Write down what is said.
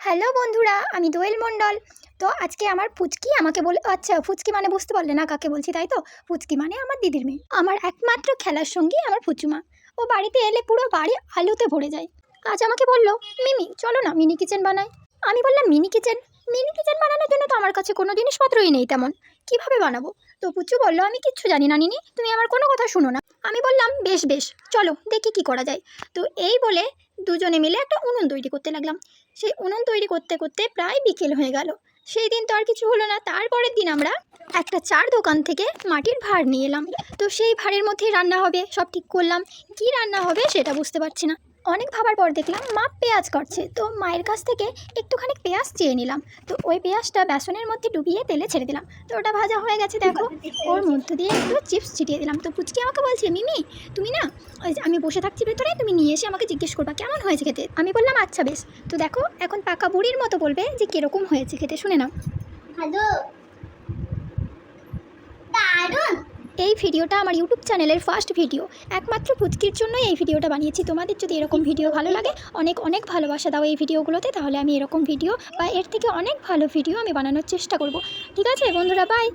Hello বন্ধুরা, আমি দোয়েল মণ্ডল। তো আজকে আমার ফুচকি আমাকে বলে, আচ্ছা ফুচকি মানে বুঝতে পারলে না কাকে বলছি, তাই তো? ফুচকি মানে আমার দিদির মেয়ে, আমার একমাত্র খেলার সঙ্গী আমার ফুচুমা। ও বাড়িতে এলে পুরো বাড়ি আলোতে ভরে যায়। আজ আমাকে বললো, মিমি চলো না মিনি কিচেন বানাই। আমি বললাম মিনি কিচেন? মিনি কিচেন বানানোর জন্য তো আমার কাছে কোনো জিনিসপত্রই নেই তেমন, কিভাবে বানাবো? তো পুচু বললো, আমি কিচ্ছু জানি না নিনি, তুমি আমার কোনো কথা শুনো না। আমি বললাম বেশ বেশ, চলো দেখি কি করা যায়। তো এই বলে দুজনে মিলে একটা উনুন তৈরি করতে লাগলাম। সেই উনুন তৈরি করতে করতে প্রায় বিকেল হয়ে গেল। সেই দিন তো আর কিছু হলো না। তারপরের দিন আমরা একটা চার দোকান থেকে মাটির ভাঁড় নিয়ে এলাম। তো সেই ভাঁড়ের মধ্যেই রান্না হবে সব ঠিক করলাম। কি রান্না হবে সেটা বুঝতে পারছি না। অনেক ভাবার পর দেখলাম মা পেঁয়াজ কাটছে। তো মায়ের কাছ থেকে একটুখানি পেঁয়াজ চেয়ে নিলাম। তো ওই পেঁয়াজটা বেসনের মধ্যে ডুবিয়ে তেলে ছেড়ে দিলাম। তো ওটা ভাজা হয়ে গেছে দেখো। ওর মধ্য দিয়ে একটু চিপস ছিটিয়ে দিলাম। তো পুচকি আমাকে বলছে, মিমি তুমি না, ওই যে আমি বসে থাকছি ভেতরে, তুমি নিয়ে এসে আমাকে জিজ্ঞেস করবা কেমন হয়েছে খেতে। আমি বললাম আচ্ছা বেশ। তো দেখো এখন পাকা বুড়ির মতো বলবে যে কীরকম হয়েছে খেতে, শুনে নাও। হ্যালো, দারুণ। এই ভিডিওটা আমার ইউটিউব চ্যানেলের ফার্স্ট ভিডিও। একমাত্র পুচকির জন্যই এই ভিডিওটা বানিয়েছি। তোমাদের যদি এরকম ভিডিও ভালো লাগে, অনেক অনেক ভালোবাসা দাও এই ভিডিওগুলোতে, তাহলে আমি এরকম ভিডিও বা এর থেকে অনেক ভালো ভিডিও আমি বানানোর চেষ্টা করব। ঠিক আছে বন্ধুরা, বাই।